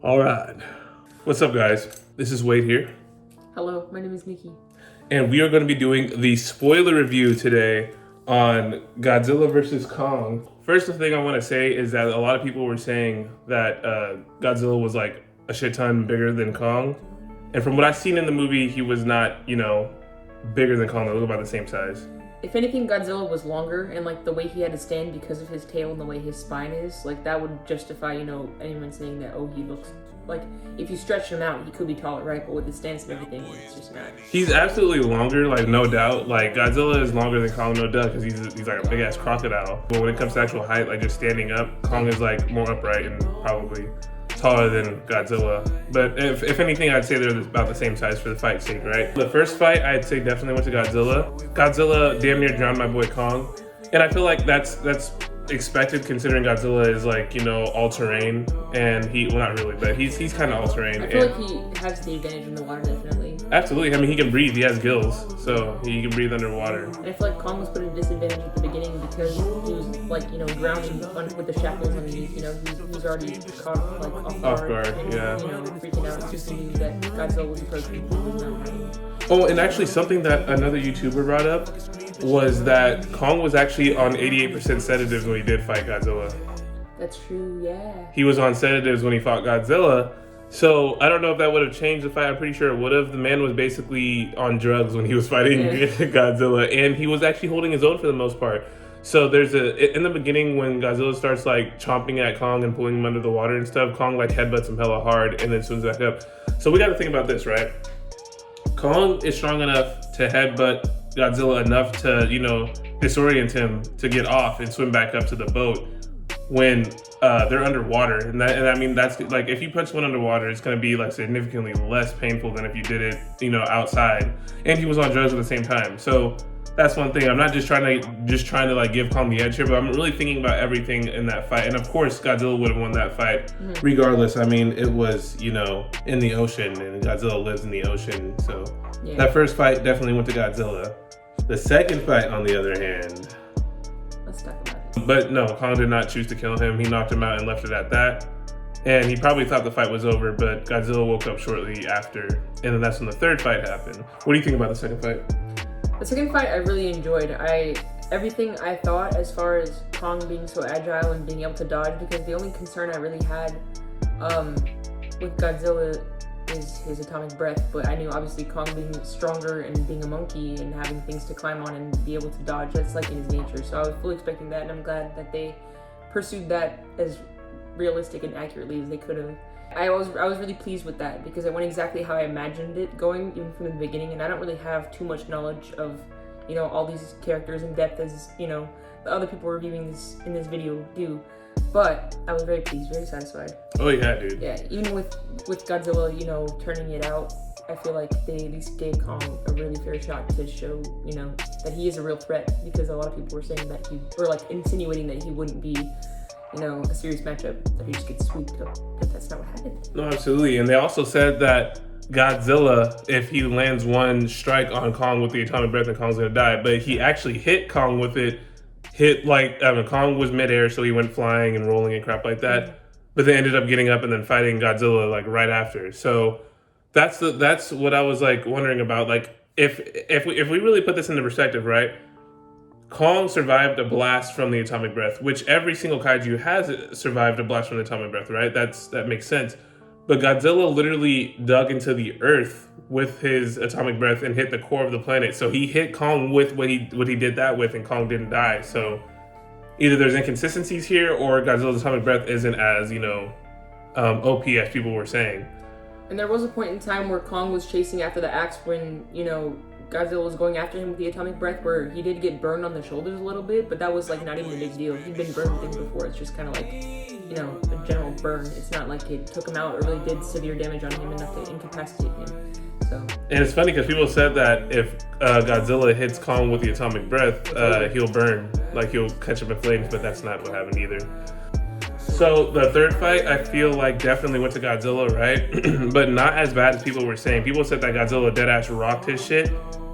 All right. What's up, guys? This is Wade here, Hello, my name is Nikki. and we are going to be doing the spoiler review today on Godzilla vs. Kong. First, the thing I want to say is that a lot of people were saying that Godzilla was like a shit ton bigger than Kong. And from what I've seen in the movie, he was not, bigger than Kong. They look about the same size. If anything, Godzilla was longer, and like the way he had to stand because of his tail and the way his spine is, like that would justify, anyone saying that, oh, he looks like if you stretch him out, he could be taller, right? But with his stance and everything, it's just not. He's absolutely longer, like no doubt. Like Godzilla is longer than Kong, no doubt, because he's like a big ass crocodile. But when it comes to actual height, like just standing up, Kong is like more upright and probably taller than Godzilla. But if anything, I'd say they're about the same size for the fight's sake, right? The first fight, I'd say definitely went to Godzilla. Godzilla damn near drowned my boy Kong. And I feel like that's expected considering Godzilla is like, all terrain, and well, not really, but he's kind of all terrain. I feel like he has the advantage in the water, definitely. Absolutely. I mean, he can breathe. He has gills, so he can breathe underwater. And I feel like Kong was put at a disadvantage at the beginning because he was like, drowning with the shackles underneath. He was already caught like off guard, and, yeah. Freaking out because he knew that Godzilla was approaching. He was not running. Oh, and actually something that another YouTuber brought up was that Kong was actually on 88% sedatives when he did fight Godzilla. That's true, yeah. He was on sedatives when he fought Godzilla. So I don't know if that would have changed the fight. I'm pretty sure it would have. The man was basically on drugs when he was fighting Godzilla, and he was actually holding his own for the most part. So in the beginning when Godzilla starts like chomping at Kong and pulling him under the water and stuff, Kong like headbutts him hella hard and then swims back up. So we got to think about this, right? Kong is strong enough to headbutt Godzilla enough to, disorient him to get off and swim back up to the boat when they're underwater. And I mean, that's like, if you punch one underwater, it's going to be like significantly less painful than if you did it, outside. And he was on drugs at the same time. So that's one thing. I'm not just trying to like give Kong the edge here, but I'm really thinking about everything in that fight. And of course, Godzilla would have won that fight regardless. I mean, it was, in the ocean, and Godzilla lives in the ocean. So that first fight definitely went to Godzilla. The second fight, on the other hand, Let's talk about it. But no, Kong did not choose to kill him. He knocked him out and left it at that. And he probably thought the fight was over, but Godzilla woke up shortly after. And then that's when the third fight happened. What do you think about the second fight? The second fight I really enjoyed. Everything I thought as far as Kong being so agile and being able to dodge, because the only concern I really had with Godzilla is his atomic breath, but I knew obviously Kong being stronger and being a monkey and having things to climb on and be able to dodge, that's like in his nature. So I was fully expecting that, and I'm glad that they pursued that as realistic and accurately as they could have. I was really pleased with that because it went exactly how I imagined it going, even from the beginning. And I don't really have too much knowledge of, all these characters in depth as, the other people reviewing this in this video do. But I was very pleased, very satisfied. Oh yeah, dude. Yeah, even with Godzilla, turning it out, I feel like they at least gave Kong a really fair shot to show, that he is a real threat, because a lot of people were saying that he, or like insinuating that he wouldn't be, a serious matchup, that he just gets swooped up, but that's not what happened. No, absolutely. And they also said that Godzilla, if he lands one strike on Kong with the atomic breath, then Kong's gonna die. But he actually hit Kong with it. Kong was midair, so he went flying and rolling and crap like that. But they ended up getting up and then fighting Godzilla like right after. So that's what I was like wondering about. Like if we really put this into perspective, right? Kong survived a blast from the atomic breath, which every single kaiju has survived a blast from the atomic breath, right? That makes sense. But Godzilla literally dug into the earth with his atomic breath and hit the core of the planet. So he hit Kong with what he did that with, and Kong didn't die. So either there's inconsistencies here, or Godzilla's atomic breath isn't as, OP as people were saying. And there was a point in time where Kong was chasing after the axe when, Godzilla was going after him with the atomic breath, where he did get burned on the shoulders a little bit, but that was like not even a big deal. He'd been burned with things before. It's just kind of like, a general burn. It's not like it took him out or really did severe damage on him enough to incapacitate him. So. And it's funny because people said that if Godzilla hits Kong with the atomic breath, he'll burn, like he'll catch up in flames, but that's not what happened either. So the third fight, I feel like definitely went to Godzilla, right? But not as bad as people were saying. People said that Godzilla deadass rocked his shit,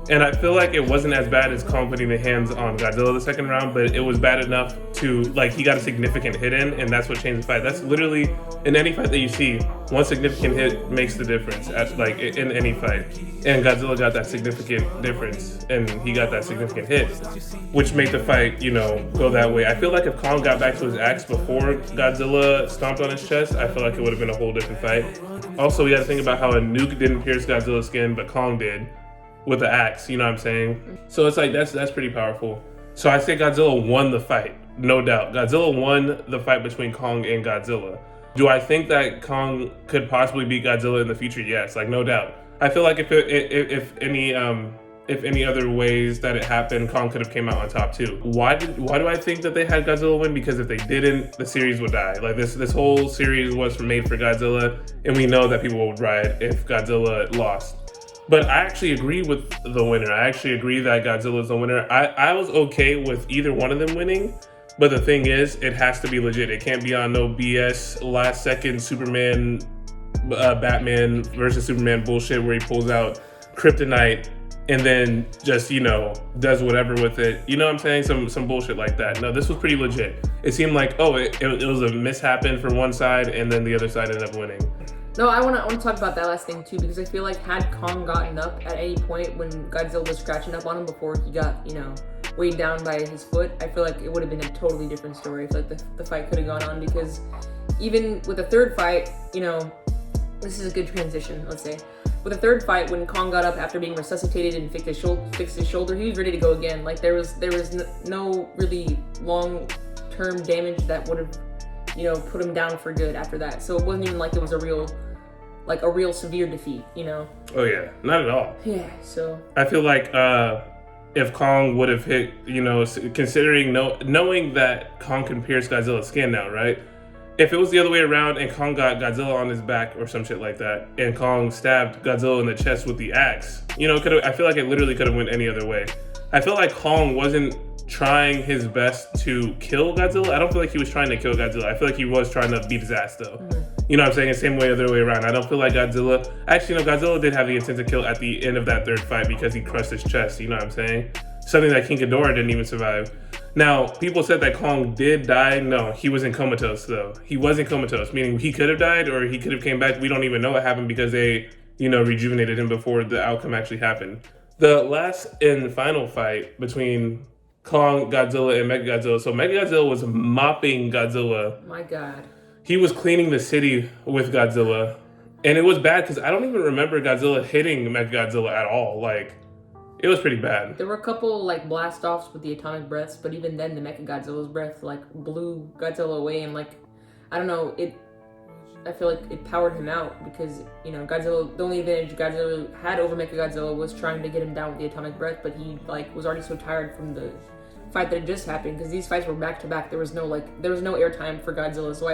And I feel like it wasn't as bad as Kong putting the hands on Godzilla the second round, but it was bad enough to, like, he got a significant hit in, and that's what changed the fight. That's literally, in any fight that you see, one significant hit makes the difference, in any fight. And Godzilla got that significant difference, and he got that significant hit, which made the fight, go that way. I feel like if Kong got back to his axe before Godzilla stomped on his chest, I feel like it would have been a whole different fight. Also, we gotta think about how a nuke didn't pierce Godzilla's skin, but Kong did. With the axe, you know what I'm saying? So it's like, that's pretty powerful. So I say Godzilla won the fight, no doubt. Godzilla won the fight between Kong and Godzilla. Do I think that Kong could possibly beat Godzilla in the future? Yes, like no doubt. I feel like if any other ways that it happened, Kong could have came out on top too. Why do I think that they had Godzilla win? Because if they didn't, the series would die. Like this whole series was made for Godzilla, and we know that people would riot if Godzilla lost. But I actually agree with the winner. I actually agree that Godzilla is the winner. I was okay with either one of them winning, but the thing is, it has to be legit. It can't be on no BS last second Superman, Batman versus Superman bullshit where he pulls out kryptonite and then just, does whatever with it. You know what I'm saying? Some bullshit like that. No, this was pretty legit. It seemed like, it was a mishap for one side and then the other side ended up winning. No, I want to talk about that last thing too, because I feel like had Kong gotten up at any point when Godzilla was scratching up on him before he got, weighed down by his foot, I feel like it would have been a totally different story. I feel like the fight could have gone on, because even with the third fight, this is a good transition, let's say. With the third fight, when Kong got up after being resuscitated and fixed his shoulder, he was ready to go again. Like there was no really long-term damage that would have, put him down for good after that. So it wasn't even like it was a real severe defeat, Oh yeah, not at all. Yeah, so I feel like if Kong would have hit, considering knowing that Kong can pierce Godzilla's skin now, right? If it was the other way around and Kong got Godzilla on his back or some shit like that, and Kong stabbed Godzilla in the chest with the axe, I feel like it literally could have went any other way. I feel like Kong wasn't trying his best to kill Godzilla. I don't feel like he was trying to kill Godzilla. I feel like he was trying to beat his ass though. Mm-hmm. You know what I'm saying? The same way, other way around. I don't feel like Godzilla... Actually, no, Godzilla did have the intent to kill at the end of that third fight because he crushed his chest. You know what I'm saying? Something that King Ghidorah didn't even survive. Now, people said that Kong did die. No, he was in comatose, though. He wasn't comatose, meaning he could have died or he could have came back. We don't even know what happened because they, rejuvenated him before the outcome actually happened. The last and final fight between Kong, Godzilla, and Mechagodzilla. So Mechagodzilla was mopping Godzilla. My God. He was cleaning the city with Godzilla. And it was bad because I don't even remember Godzilla hitting Mechagodzilla at all. Like, it was pretty bad. There were a couple, blast-offs with the atomic breaths, but even then, the Mechagodzilla's breath, blew Godzilla away. And, I don't know, I feel like it powered him out because, Godzilla, the only advantage Godzilla had over Mechagodzilla was trying to get him down with the atomic breath, but he, was already so tired from the fight that had just happened, because these fights were back to back. There was no airtime for Godzilla, so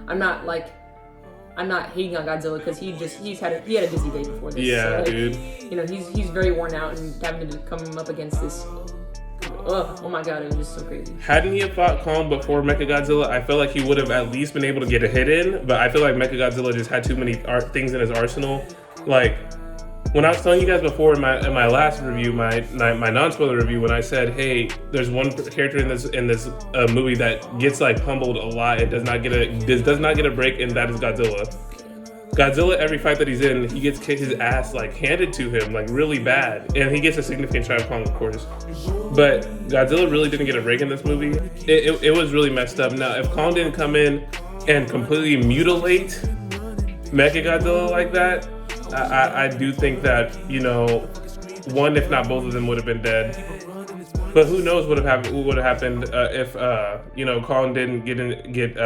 I'm not hating on Godzilla because he had a busy day before this. Yeah, so, dude. He's very worn out and having to come up against this. Oh my God, it was just so crazy. Hadn't he fought Kong before Mechagodzilla, I feel like he would have at least been able to get a hit in, but I feel like Mechagodzilla just had too many things in his arsenal. When I was telling you guys before in my last review, my non-spoiler review, when I said, hey, there's one character in this movie that gets humbled a lot and does not get a break, and that is Godzilla. Godzilla, every fight that he's in, he gets his ass handed to him really bad, and he gets a significant shot of Kong, of course. But Godzilla really didn't get a break in this movie. It was really messed up. Now, if Kong didn't come in and completely mutilate Mechagodzilla like that, I do think that, one, if not both of them would have been dead. But who knows what would have happened if Kong didn't get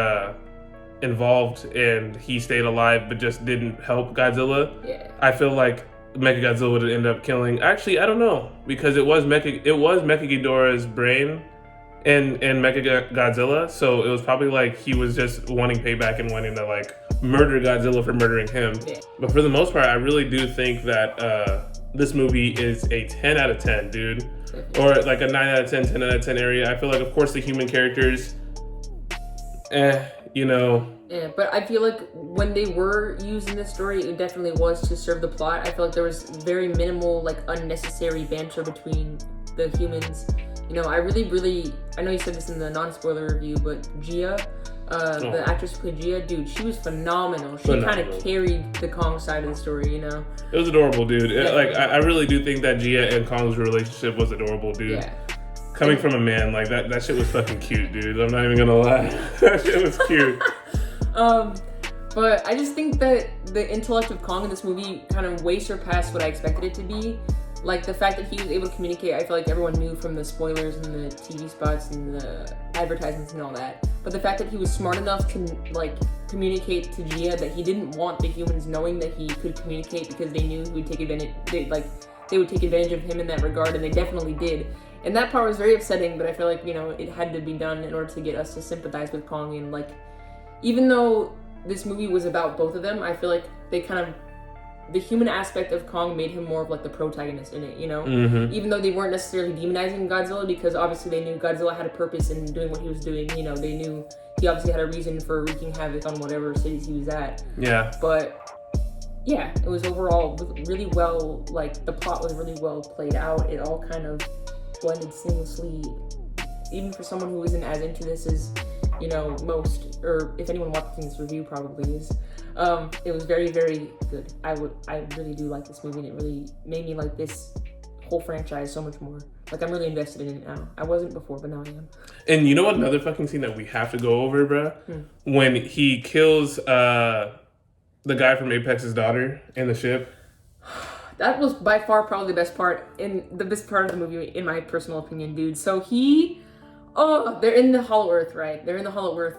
involved and he stayed alive but just didn't help Godzilla. Yeah. I feel like Mechagodzilla would have ended up killing. Actually, I don't know, because it was Mechaghidorah's brain in Mechagodzilla, so it was probably he was just wanting payback and wanting to murder Godzilla for murdering him. Yeah. But for the most part, I really do think that this movie is a 10 out of 10, dude. Or a 9 out of 10, 10 out of 10 area. I feel like, of course, the human characters, Yeah, but I feel like when they were used in this story, it definitely was to serve the plot. I feel like there was very minimal, like, unnecessary banter between the humans. You know, I know you said this in the non-spoiler review, but Gia, the actress who played Gia, dude, she was phenomenal. She kind of carried the Kong side of the story, you know? It was adorable, dude. I really do think that Gia and Kong's relationship was adorable, dude. Yeah. Coming from a man, like, that shit was fucking cute, dude. I'm not even gonna lie. That shit was cute. But I just think that the intellect of Kong in this movie kind of way surpassed what I expected it to be. Like, the fact that he was able to communicate, I feel like everyone knew from the spoilers and the TV spots and the advertisements and all that. But the fact that he was smart enough to, like, communicate to Gia that he didn't want the humans knowing that he could communicate because they knew he would take advantage, they would take advantage of him in that regard, and they definitely did. And that part was very upsetting, but I feel like, you know, it had to be done in order to get us to sympathize with Kong. And, like, even though this movie was about both of them, I feel like the human aspect of Kong made him more of like the protagonist in it, you know? Mm-hmm. Even though they weren't necessarily demonizing Godzilla, because obviously they knew Godzilla had a purpose in doing what he was doing, you know? They knew he obviously had a reason for wreaking havoc on whatever cities he was at. Yeah. But yeah, it was overall really well, like, the plot was really well played out. It all kind of blended seamlessly, even for someone who isn't as into this as, you know, most, or if anyone watching this review probably is. It was very, very good. I really do like this movie, and it really made me like this whole franchise so much more. Like, I'm really invested in it now. I wasn't before, but now I am. And you know what? Another fucking scene that we have to go over, bro? When he kills the guy from Apex's daughter in the ship. That was by far probably the best part of the movie, in my personal opinion, dude. So they're in the Hollow Earth, right? They're in the Hollow Earth.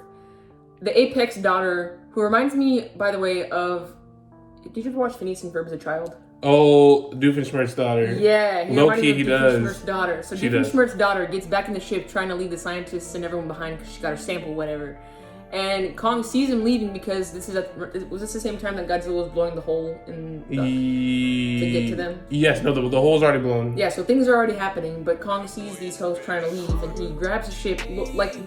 The Apex daughter, who reminds me, by the way, of... Did you ever watch Phineas and Ferb as a child? Oh, Doofenshmirtz's daughter. Yeah. Low-key, he does. Doofenshmirtz's daughter. So Doofenshmirtz's daughter gets back in the ship trying to leave the scientists and everyone behind because she got her sample, whatever. And Kong sees him leaving because was this the same time that Godzilla was blowing the hole to get to them? Yes, no, the hole's already blown. Yeah, so things are already happening, but Kong sees these hoes trying to leave, and he grabs the ship,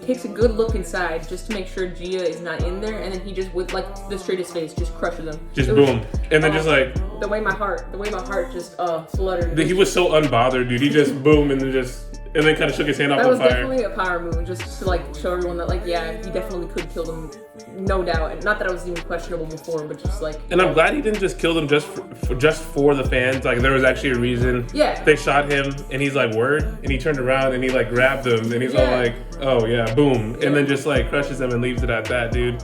takes a good look inside just to make sure Gia is not in there, and then he just, with, like, the straightest face, just crushes them. Just boom. And then just, like... The way my heart just fluttered. He was so unbothered, dude. He just boom, and then kind of shook his hand off the fire. That was definitely a power move, just to, like, show everyone that, like, yeah, he definitely could kill them, no doubt. And not that it was even questionable before, but just, like... And I'm glad he didn't just kill them just for the fans. Like, there was actually a reason. Yeah. They shot him, and he's like, word? And he turned around, and he, like, grabbed them, and he's all like, oh, yeah, boom. Yeah. And then just, like, crushes them and leaves it at that, dude.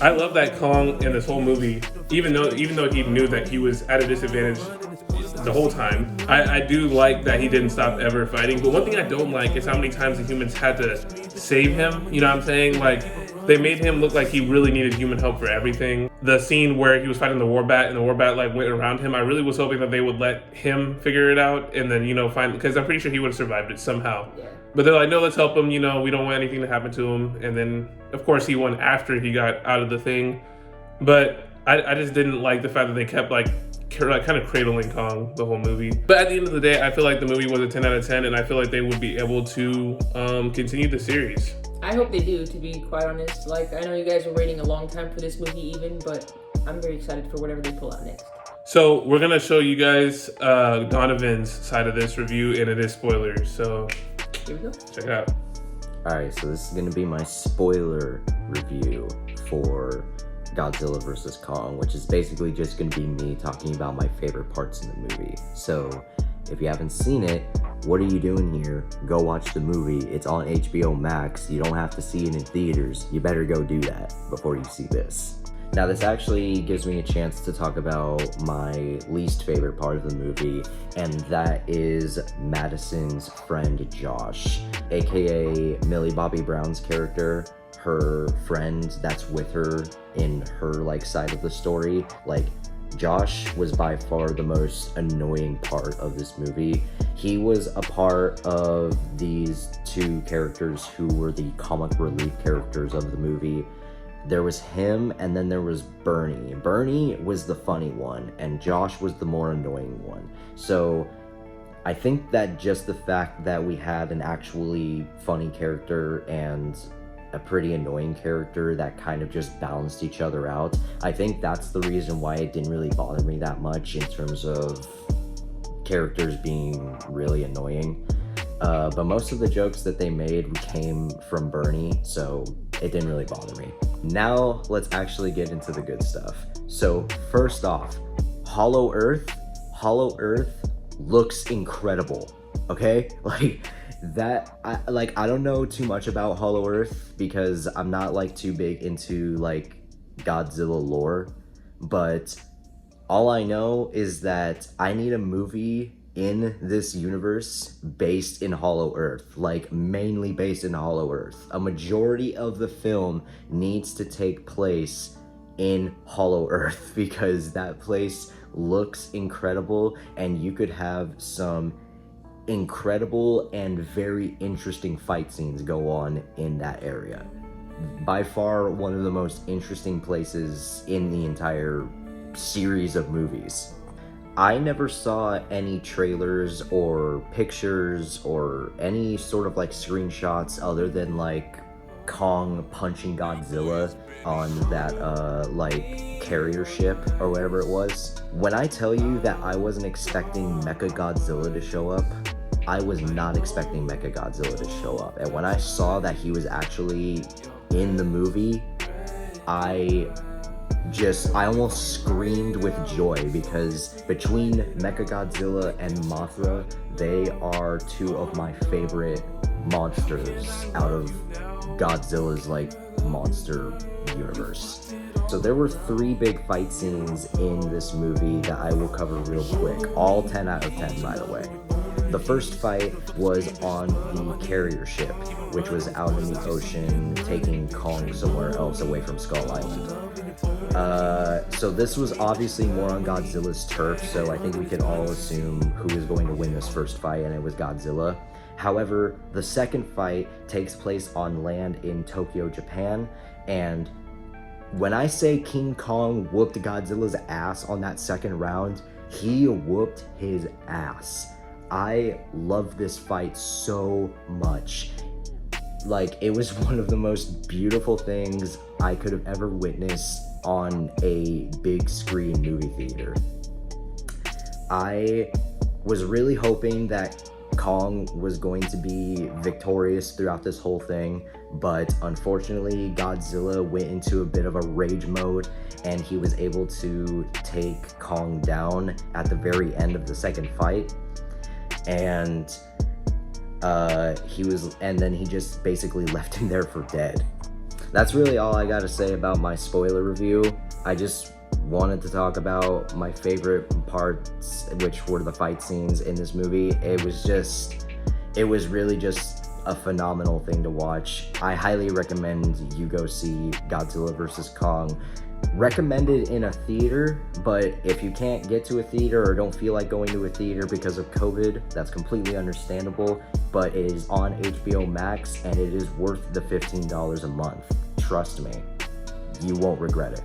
I love that Kong in this whole movie, even though he knew that he was at a disadvantage the whole time. I do like that he didn't stop ever fighting, but one thing I don't like is how many times the humans had to save him. You know what I'm saying? Like, they made him look like he really needed human help for everything. The scene where he was fighting the Warbat and the Warbat, like, went around him, I really was hoping that they would let him figure it out and then, you know, find, because I'm pretty sure he would have survived it somehow. Yeah. But they're like, no, let's help him, you know, we don't want anything to happen to him. And then, of course, he won after he got out of the thing. But I just didn't like the fact that they kept, like kind of cradling Kong the whole movie. But at the end of the day, I feel like the movie was a 10 out of 10, and I feel like they would be able to continue the series. I hope they do, to be quite honest. Like, I know you guys were waiting a long time for this movie even, but I'm very excited for whatever they pull out next. So we're going to show you guys Donovan's side of this review, and it is spoilers. So here we go. Check it out. Alright, so this is going to be my spoiler review for Godzilla vs. Kong, which is basically just going to be me talking about my favorite parts in the movie. So, if you haven't seen it, what are you doing here? Go watch the movie. It's on HBO Max. You don't have to see it in theaters. You better go do that before you see this. Now, this actually gives me a chance to talk about my least favorite part of the movie, and that is Madison's friend Josh, aka Millie Bobby Brown's character. Her friend that's with her in her, like, side of the story. Like, Josh was by far the most annoying part of this movie. He was a part of these two characters who were the comic relief characters of the movie. There was him, and then there was Bernie. Bernie was the funny one, and Josh was the more annoying one. So I think that just the fact that we had an actually funny character and a pretty annoying character that kind of just balanced each other out. I think that's the reason why it didn't really bother me that much in terms of characters being really annoying. But most of the jokes that they made came from Bernie, so it didn't really bother me. Now let's actually get into the good stuff. So first off, Hollow Earth looks incredible, okay? Like that, I don't know too much about Hollow Earth because I'm not like too big into like Godzilla lore, but all I know is that I need a movie in this universe based in Hollow Earth, like mainly based in Hollow Earth. A majority of the film needs to take place in Hollow Earth because that place looks incredible and you could have some incredible and very interesting fight scenes go on in that area. By far one of the most interesting places in the entire series of movies. I never saw any trailers or pictures or any sort of like screenshots other than like Kong punching Godzilla on that like carrier ship or whatever it was. When I tell you that I wasn't expecting Mecha Godzilla to show up, I was not expecting Mecha Godzilla to show up. And when I saw that he was actually in the movie, I almost screamed with joy because between Mechagodzilla and Mothra, they are two of my favorite monsters out of Godzilla's like monster universe. So there were 3 big fight scenes in this movie that I will cover real quick, all 10 out of 10 by the way. The first fight was on the carrier ship, which was out in the ocean, taking Kong somewhere else away from Skull Island. So this was obviously more on Godzilla's turf, so I think we can all assume who is going to win this first fight, and it was Godzilla. However, the second fight takes place on land in Tokyo, Japan, and when I say King Kong whooped Godzilla's ass on that second round, he whooped his ass. I love this fight so much. Like, it was one of the most beautiful things I could have ever witnessed on a big screen movie theater. I was really hoping that Kong was going to be victorious throughout this whole thing, but unfortunately Godzilla went into a bit of a rage mode and he was able to take Kong down at the very end of the second fight. And then he just basically left him there for dead. That's really all I gotta say about my spoiler review. I just wanted to talk about my favorite parts, which were the fight scenes in this movie. It was really just a phenomenal thing to watch. I highly recommend you go see Godzilla vs. Kong. Recommended in a theater, but if you can't get to a theater or don't feel like going to a theater because of COVID, that's completely understandable, but it is on HBO Max and it is worth the $15 a month. Trust me, you won't regret it.